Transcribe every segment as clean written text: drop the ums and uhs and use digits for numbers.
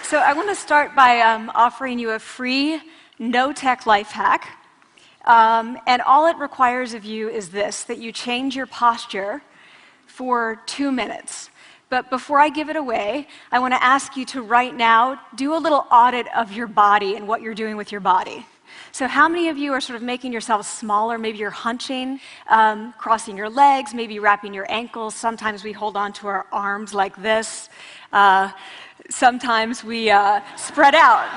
So I want to start by offering you a free, no-tech life hack. And all it requires of you is this, that you change your posture for 2 minutes. But before I give it away, I want to ask you to right now do a little audit of your body and what you're doing with your body. So how many of you are sort of making yourselves smaller? Maybe you're hunching, crossing your legs, maybe wrapping your ankles. Sometimes we hold on to our arms like this. Sometimes we spread out.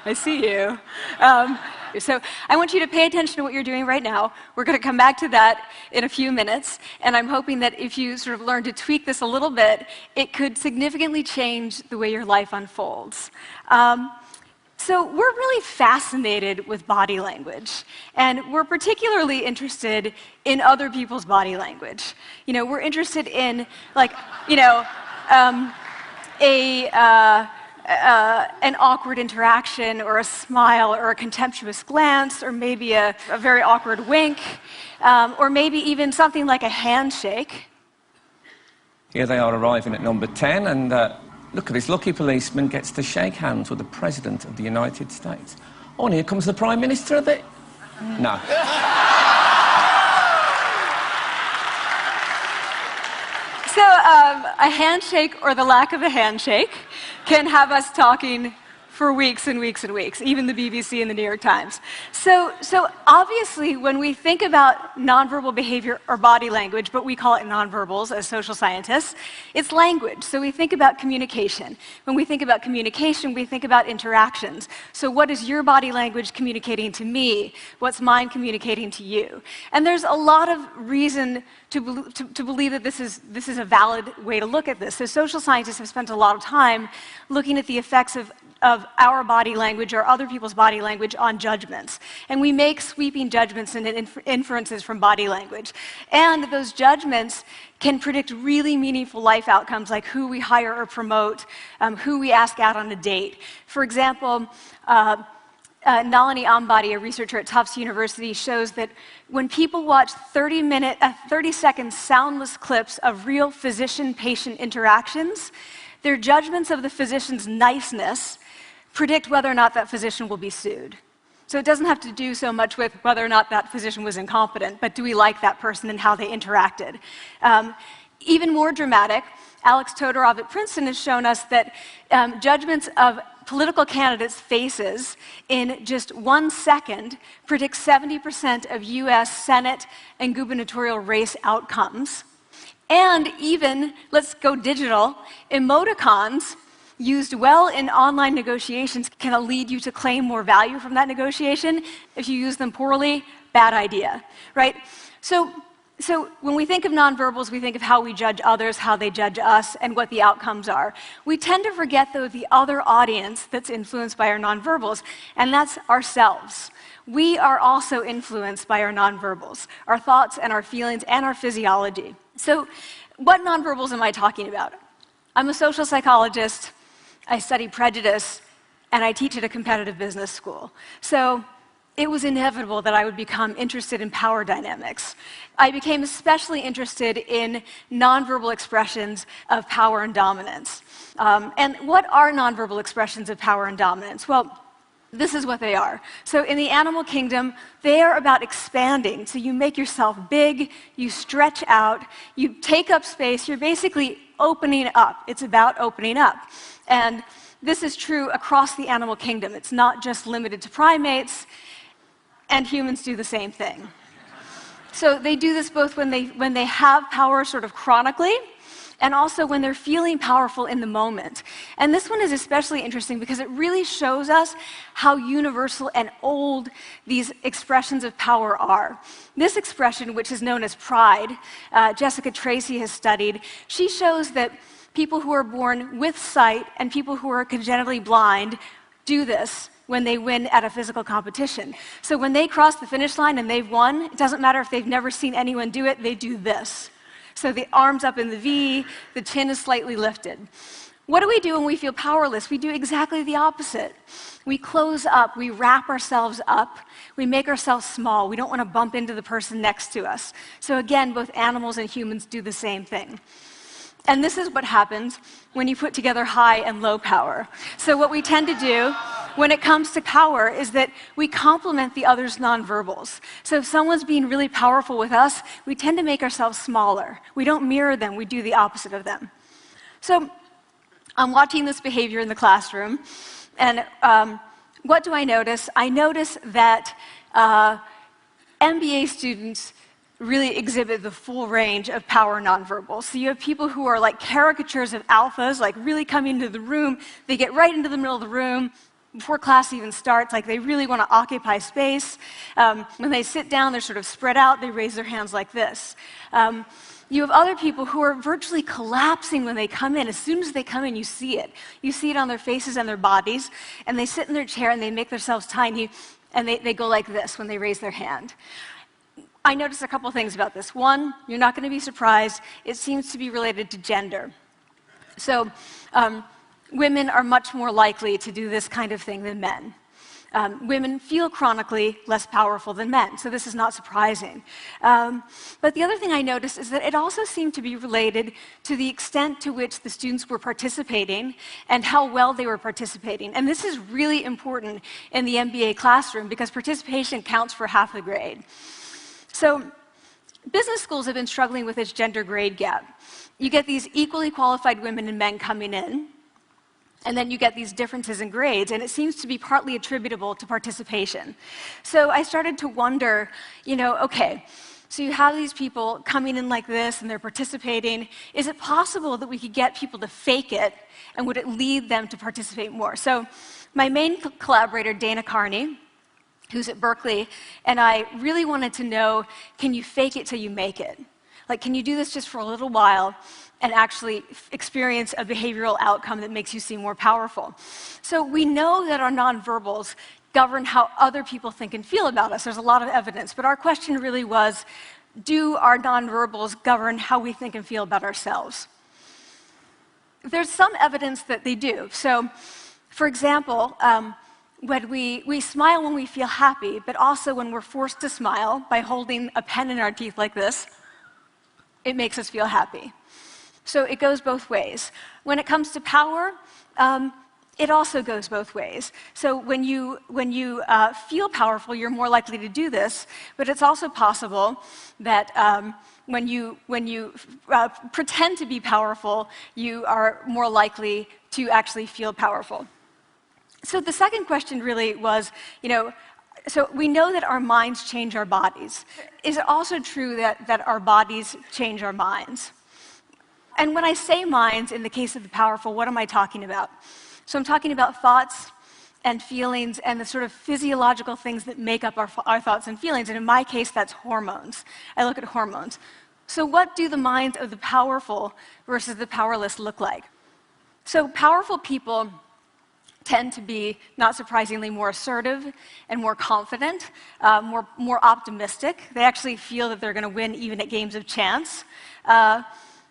I see you. So I want you to pay attention to what you're doing right now. We're going to come back to that in a few minutes, and I'm hoping that if you sort of learn to tweak this a little bit, it could significantly change the way your life unfolds. So we're really fascinated with body language, and we're particularly interested in other people's body language. You know, we're interested in, like, you know, an awkward interaction, or a smile, or a contemptuous glance, or maybe a very awkward wink, or maybe even something like a handshake. Here they are arriving at number 10, and look at this lucky policeman gets to shake hands with the President of the United States. Oh, and here comes the Prime Minister of the... No. So a handshake, or the lack of a handshake, can have us talking for weeks and weeks and weeks, even the BBC and the New York Times. So obviously, when we think about nonverbal behavior or body language, but we call it nonverbals as social scientists, it's language. So we think about communication. When we think about communication, we think about interactions. So what is your body language communicating to me? What's mine communicating to you? And there's a lot of reason to believe that this is a valid way to look at this. So social scientists have spent a lot of time looking at the effects of our body language or other people's body language on judgments. And we make sweeping judgments and inferences from body language. And those judgments can predict really meaningful life outcomes, like who we hire or promote, who we ask out on a date. For example, Nalini Ambady, a researcher at Tufts University, shows that when people watch 30-second soundless clips of real physician-patient interactions, their judgments of the physician's niceness predict whether or not that physician will be sued. So it doesn't have to do so much with whether or not that physician was incompetent, but do we like that person and how they interacted? Even more dramatic, Alex Todorov at Princeton has shown us that judgments of political candidates' faces in just 1 second predict 70% of US Senate and gubernatorial race outcomes. And even, let's go digital, emoticons used well in online negotiations can lead you to claim more value from that negotiation. If you use them poorly, bad idea, right? So when we think of nonverbals, we think of how we judge others, how they judge us, and what the outcomes are. We tend to forget, though, the other audience that's influenced by our nonverbals, and that's ourselves. We are also influenced by our nonverbals, our thoughts and our feelings and our physiology. So what nonverbals am I talking about? I'm a social psychologist, I study prejudice, and I teach at a competitive business school. So it was inevitable that I would become interested in power dynamics. I became especially interested in nonverbal expressions of power and dominance. And what are nonverbal expressions of power and dominance? Well, this is what they are. So in the animal kingdom, they are about expanding. So you make yourself big, you stretch out, you take up space, you're basically opening up. It's about opening up. And this is true across the animal kingdom. It's not just limited to primates, and humans do the same thing. So they do this both when they have power sort of chronically, and also when they're feeling powerful in the moment. And this one is especially interesting because it really shows us how universal and old these expressions of power are. This expression, which is known as pride, Jessica Tracy has studied, she shows that people who are born with sight and people who are congenitally blind do this when they win at a physical competition. So when they cross the finish line and they've won, it doesn't matter if they've never seen anyone do it, they do this. So the arms up in the V, the chin is slightly lifted. What do we do when we feel powerless? We do exactly the opposite. We close up, we wrap ourselves up, we make ourselves small. We don't want to bump into the person next to us. So again, both animals and humans do the same thing. And this is what happens when you put together high and low power. So what we tend to do when it comes to power is that we complement the other's nonverbals. So if someone's being really powerful with us, we tend to make ourselves smaller. We don't mirror them, we do the opposite of them. So I'm watching this behavior in the classroom, and what do I notice? I notice that MBA students really exhibit the full range of power nonverbals. So you have people who are like caricatures of alphas, like really coming into the room. They get right into the middle of the room before class even starts, like they really want to occupy space. When they sit down, they're sort of spread out. They raise their hands like this. You have other people who are virtually collapsing when they come in. As soon as they come in, you see it. You see it on their faces and their bodies, and they sit in their chair and they make themselves tiny, and they go like this when they raise their hand. I noticed a couple things about this. One, you're not going to be surprised, it seems to be related to gender. So women are much more likely to do this kind of thing than men. Women feel chronically less powerful than men, so this is not surprising. But the other thing I noticed is that it also seemed to be related to the extent to which the students were participating and how well they were participating. And this is really important in the MBA classroom because participation counts for half the grade. So business schools have been struggling with this gender grade gap. You get these equally qualified women and men coming in, and then you get these differences in grades, and it seems to be partly attributable to participation. So I started to wonder, okay, so you have these people coming in like this, and they're participating. Is it possible that we could get people to fake it, and would it lead them to participate more? So my main collaborator, Dana Carney, who's at Berkeley, and I really wanted to know, can you fake it till you make it? Like, can you do this just for a little while and actually experience a behavioral outcome that makes you seem more powerful? So we know that our nonverbals govern how other people think and feel about us. There's a lot of evidence, but our question really was, do our nonverbals govern how we think and feel about ourselves? There's some evidence that they do. So, for example, when we smile when we feel happy, but also when we're forced to smile by holding a pen in our teeth like this, it makes us feel happy. So it goes both ways. When it comes to power, it also goes both ways. So when you feel powerful, you're more likely to do this, but it's also possible that when you pretend to be powerful, you are more likely to actually feel powerful. So the second question really was, so we know that our minds change our bodies. Is it also true that our bodies change our minds? And when I say minds, in the case of the powerful, what am I talking about? So I'm talking about thoughts and feelings and the sort of physiological things that make up our thoughts and feelings. And in my case, that's hormones. I look at hormones. So what do the minds of the powerful versus the powerless look like? So powerful people tend to be, not surprisingly, more assertive and more confident, more optimistic. They actually feel that they're going to win even at games of chance.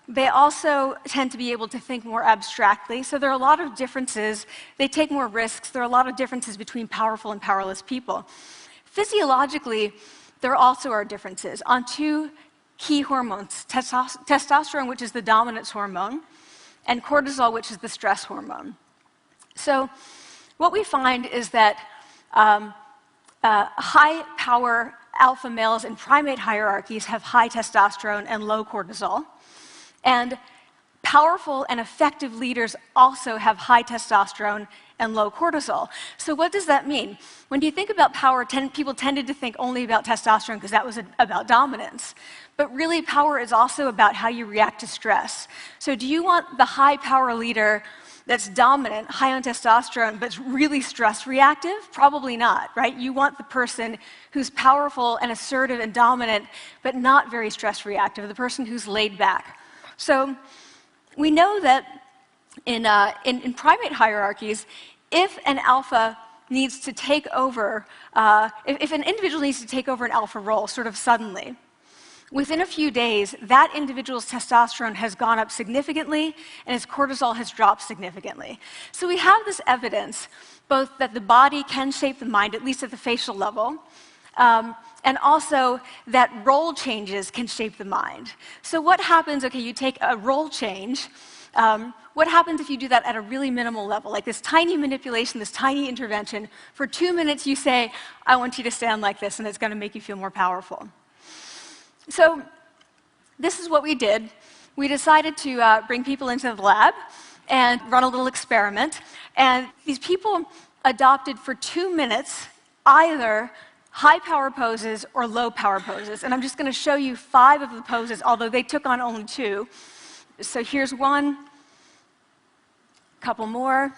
They also tend to be able to think more abstractly. So there are a lot of differences. They take more risks. There are a lot of differences between powerful and powerless people. Physiologically, there also are differences on two key hormones, testosterone, which is the dominance hormone, and cortisol, which is the stress hormone. So what we find is that high-power alpha males in primate hierarchies have high testosterone and low cortisol. And powerful and effective leaders also have high testosterone and low cortisol. So what does that mean? When you think about power, people tended to think only about testosterone because that was about dominance. But really, power is also about how you react to stress. So do you want the high-power leader that's dominant, high on testosterone, but really stress reactive? Probably not, right? You want the person who's powerful and assertive and dominant, but not very stress reactive, the person who's laid back. So we know that in primate hierarchies, if an alpha needs to take over, if an individual needs to take over an alpha role sort of suddenly, within a few days, that individual's testosterone has gone up significantly and his cortisol has dropped significantly. So we have this evidence, both that the body can shape the mind, at least at the facial level, and also that role changes can shape the mind. So what happens, okay, you take a role change, what happens if you do that at a really minimal level, like this tiny manipulation, this tiny intervention? For 2 minutes you say, I want you to stand like this, and it's going to make you feel more powerful. So this is what we did. We decided to bring people into the lab and run a little experiment. And these people adopted for 2 minutes either high power poses or low power poses. And I'm just going to show you 5 of the poses, although they took on only 2. So here's one, a couple more.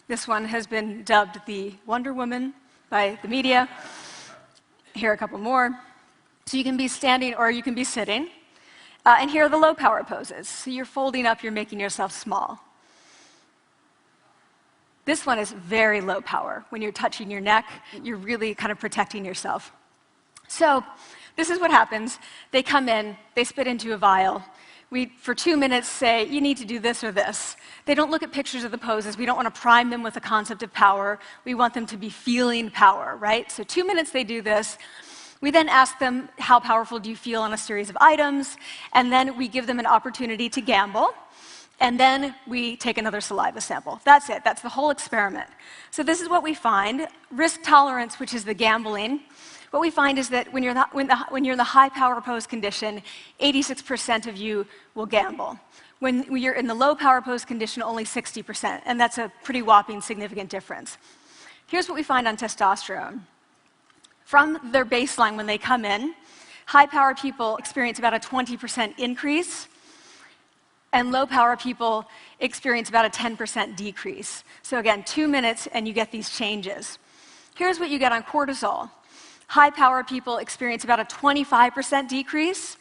This one has been dubbed the Wonder Woman by the media. Here are a couple more. So you can be standing or you can be sitting. And here are the low power poses. So you're folding up, you're making yourself small. This one is very low power. When you're touching your neck, you're really kind of protecting yourself. So this is what happens. They come in, they spit into a vial. We, for 2 minutes, say, you need to do this or this. They don't look at pictures of the poses. We don't want to prime them with the concept of power. We want them to be feeling power, right? So 2 minutes they do this. We then ask them, how powerful do you feel on a series of items? And then we give them an opportunity to gamble. And then we take another saliva sample. That's it. That's the whole experiment. So this is what we find. Risk tolerance, which is the gambling. What we find is that when you're in the high power pose condition, 86% of you will gamble. When you're in the low power pose condition, only 60%. And that's a pretty whopping significant difference. Here's what we find on testosterone. From their baseline when they come in, high power people experience about a 20% increase, and low power people experience about a 10% decrease. So again, 2 minutes and you get these changes. Here's what you get on cortisol. High power people experience about a 25% decrease,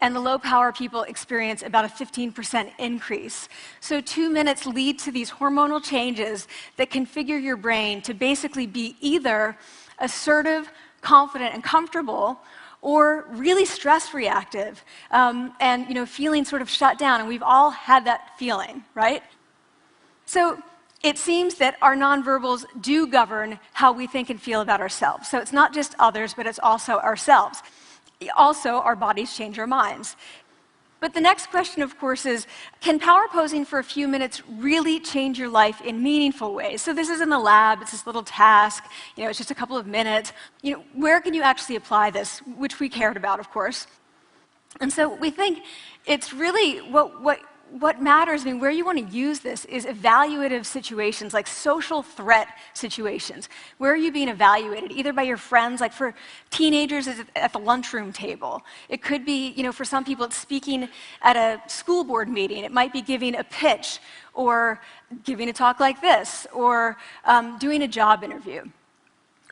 and the low power people experience about a 15% increase. So 2 minutes lead to these hormonal changes that configure your brain to basically be either assertive, confident, and comfortable, or really stress reactive, and feeling sort of shut down. And we've all had that feeling, right? So it seems that our nonverbals do govern how we think and feel about ourselves. So it's not just others, but it's also ourselves. Also, our bodies change our minds. But the next question, of course, is, can power posing for a few minutes really change your life in meaningful ways? So this is in the lab, it's this little task, it's just a couple of minutes. Where can you actually apply this, which we cared about, of course. And so we think it's really what matters, where you want to use this is evaluative situations, like social threat situations. Where are you being evaluated? Either by your friends, like for teenagers, it's at the lunchroom table. It could be, for some people, it's speaking at a school board meeting. It might be giving a pitch, or giving a talk like this, or doing a job interview.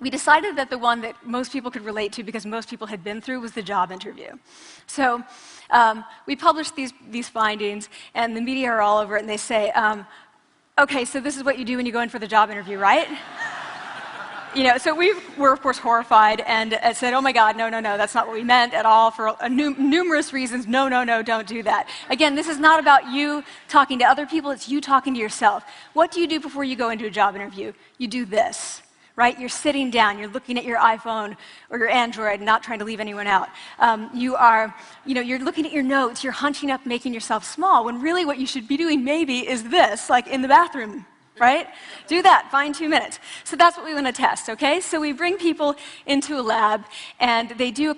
We decided that the one that most people could relate to, because most people had been through, was the job interview. So we published these findings, and the media are all over it, and they say, okay, so this is what you do when you go in for the job interview, right? So we were, of course, horrified and said, oh my God, no, that's not what we meant at all, for numerous reasons. No, don't do that. Again, this is not about you talking to other people, it's you talking to yourself. What do you do before you go into a job interview? You do this. Right? You're sitting down, you're looking at your iPhone or your Android, not trying to leave anyone out. You're looking at your notes, you're hunching up, making yourself small, when really what you should be doing maybe is this, like in the bathroom, right? Do that, find 2 minutes. So that's what we want to test, okay? So we bring people into a lab, and they do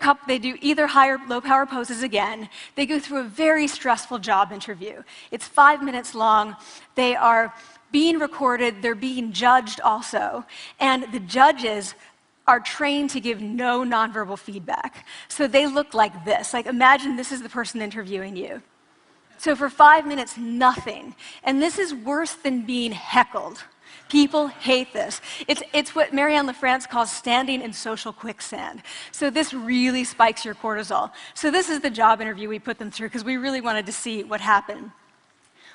either high or low power poses again. They go through a very stressful job interview. It's 5 minutes long. They are being recorded, they're being judged also, and the judges are trained to give no nonverbal feedback. So they look like this. Like, imagine this is the person interviewing you. So for 5 minutes, nothing. And this is worse than being heckled. People hate this. It's what Marianne LaFrance calls standing in social quicksand. So this really spikes your cortisol. So this is the job interview we put them through, because we really wanted to see what happened.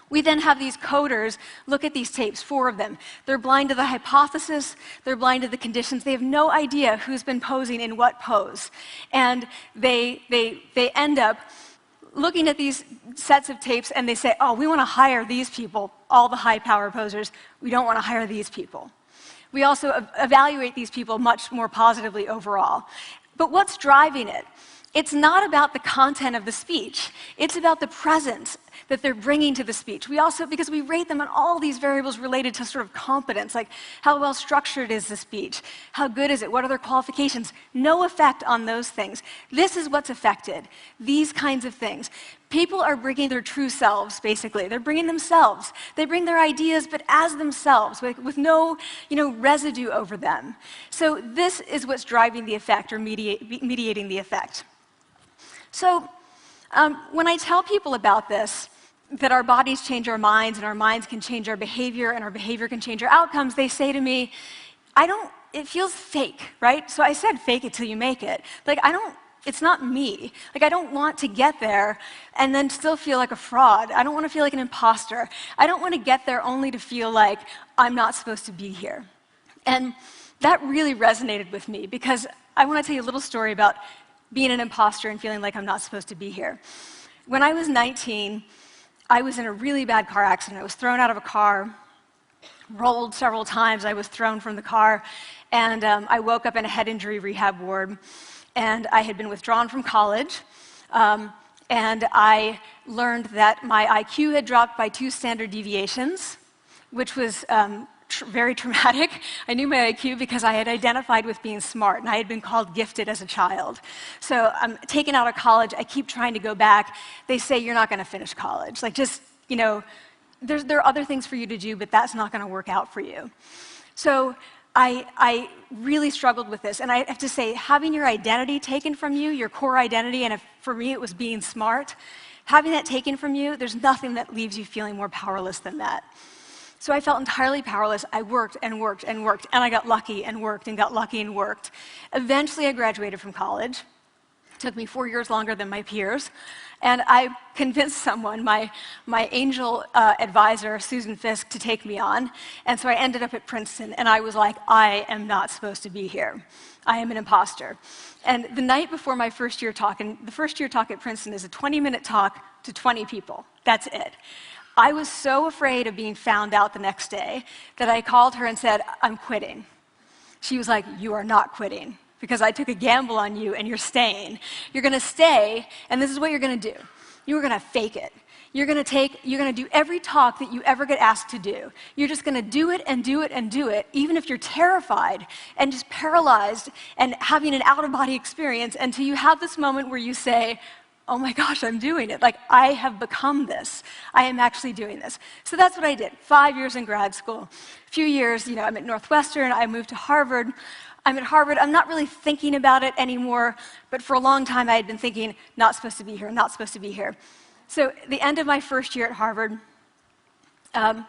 We then have these coders look at these tapes, 4 of them. They're blind to the hypothesis, they're blind to the conditions. They have no idea who's been posing in what pose. And they end up looking at these sets of tapes, and they say, oh, we want to hire these people, all the high power posers. We don't want to hire these people. We also evaluate these people much more positively overall. But what's driving it? It's not about the content of the speech. It's about the presence that they're bringing to the speech. We also, because we rate them on all these variables related to sort of competence, like how well structured is the speech? How good is it? What are their qualifications? No effect on those things. This is what's affected, these kinds of things. People are bringing their true selves, basically. They're bringing themselves. They bring their ideas, but as themselves, with no residue over them. So this is what's driving the effect or mediating the effect. So when I tell people about this, that our bodies change our minds and our minds can change our behavior and our behavior can change our outcomes, they say to me, it feels fake, right? So I said fake it till you make it. Like, it's not me. Like, I don't want to get there and then still feel like a fraud. I don't want to feel like an imposter. I don't want to get there only to feel like I'm not supposed to be here. And that really resonated with me because I want to tell you a little story about being an imposter and feeling like I'm not supposed to be here. When I was 19, I was in a really bad car accident. I was thrown out of a car, rolled several times. I was thrown from the car, and I woke up in a head injury rehab ward. And I had been withdrawn from college, and I learned that my IQ had dropped by 2 standard deviations, which was very traumatic. I knew my IQ because I had identified with being smart, and I had been called gifted as a child. So I'm taken out of college. I keep trying to go back. They say, you're not going to finish college. Like, just, there are other things for you to do, but that's not going to work out for you. So I really struggled with this. And I have to say, having your identity taken from you, your core identity, and for me it was being smart, having that taken from you, there's nothing that leaves you feeling more powerless than that. So I felt entirely powerless. I worked and worked and worked, and I got lucky and worked and got lucky and worked. Eventually, I graduated from college. It took me 4 years longer than my peers. And I convinced someone, my angel advisor, Susan Fisk, to take me on. And so I ended up at Princeton, and I was like, I am not supposed to be here. I am an imposter. And the night before my first year talk, and the first year talk at Princeton is a 20-minute talk to 20 people. That's it. I was so afraid of being found out the next day that I called her and said, I'm quitting. She was like, you are not quitting, because I took a gamble on you and you're staying. You're going to stay, and this is what you're going to do. You're going to fake it. You're going to do every talk that you ever get asked to do. You're just going to do it and do it and do it, even if you're terrified and just paralyzed and having an out-of-body experience, until you have this moment where you say, oh my gosh, I'm doing it. Like, I have become this. I am actually doing this. So that's what I did. 5 years in grad school. A few years, I'm at Northwestern. I moved to Harvard. I'm at Harvard. I'm not really thinking about it anymore, but for a long time I had been thinking, not supposed to be here, not supposed to be here. So at the end of my first year at Harvard, a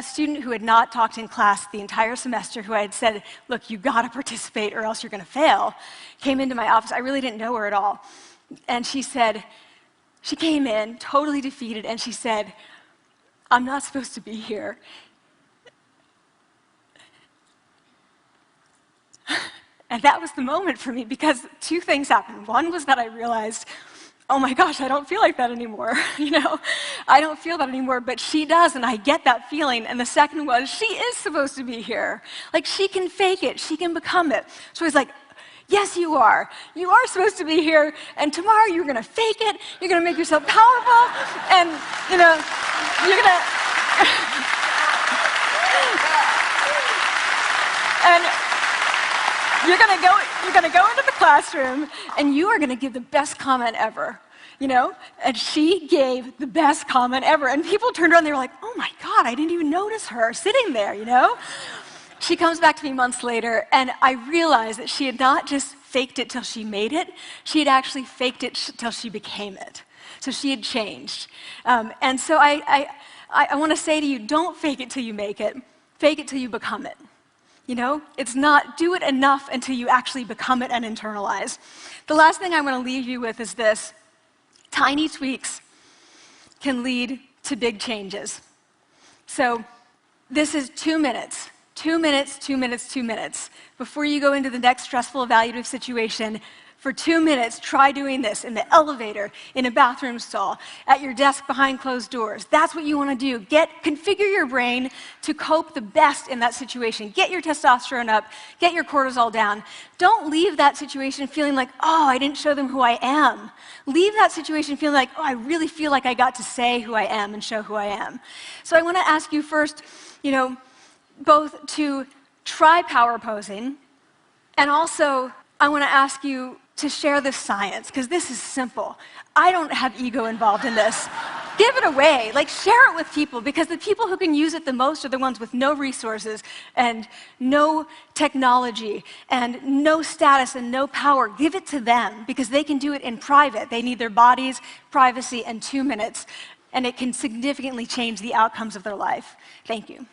student who had not talked in class the entire semester, who I had said, look, you got to participate or else you're going to fail, came into my office. I really didn't know her at all. And she came in totally defeated, and she said, I'm not supposed to be here. And that was the moment for me, because 2 things happened. One was that I realized, oh my gosh, I don't feel like that anymore. I don't feel that anymore, but she does, and I get that feeling. And the second was, she is supposed to be here. Like, she can fake it, she can become it. So I was like, yes, you are. You are supposed to be here, and tomorrow you're going to fake it, you're going to make yourself powerful, and, you're going to... and you're going to go into the classroom, and you are going to give the best comment ever, And she gave the best comment ever. And people turned around, and they were like, oh my God, I didn't even notice her sitting there, She comes back to me months later, and I realized that she had not just faked it till she made it, she had actually faked it till she became it. So she had changed. And so I want to say to you, don't fake it till you make it. Fake it till you become it. It's not do it enough until you actually become it and internalize. The last thing I want to leave you with is this. Tiny tweaks can lead to big changes. So this is 2 minutes. 2 minutes, 2 minutes, 2 minutes. Before you go into the next stressful evaluative situation, For 2 minutes, try doing this in the elevator, in a bathroom stall, at your desk behind closed doors. That's what you want to do. Configure your brain to cope the best in that situation. Get your testosterone up, get your cortisol down. Don't leave that situation feeling like, oh, I didn't show them who I am. Leave that situation feeling like, oh, I really feel like I got to say who I am and show who I am. So I want to ask you first, both to try power posing, and also I want to ask you to share the science, because this is simple. I don't have ego involved in this. Give it away, share it with people, because the people who can use it the most are the ones with no resources and no technology and no status and no power. Give it to them, because they can do it in private. They need their bodies, privacy, and 2 minutes, and it can significantly change the outcomes of their life. Thank you.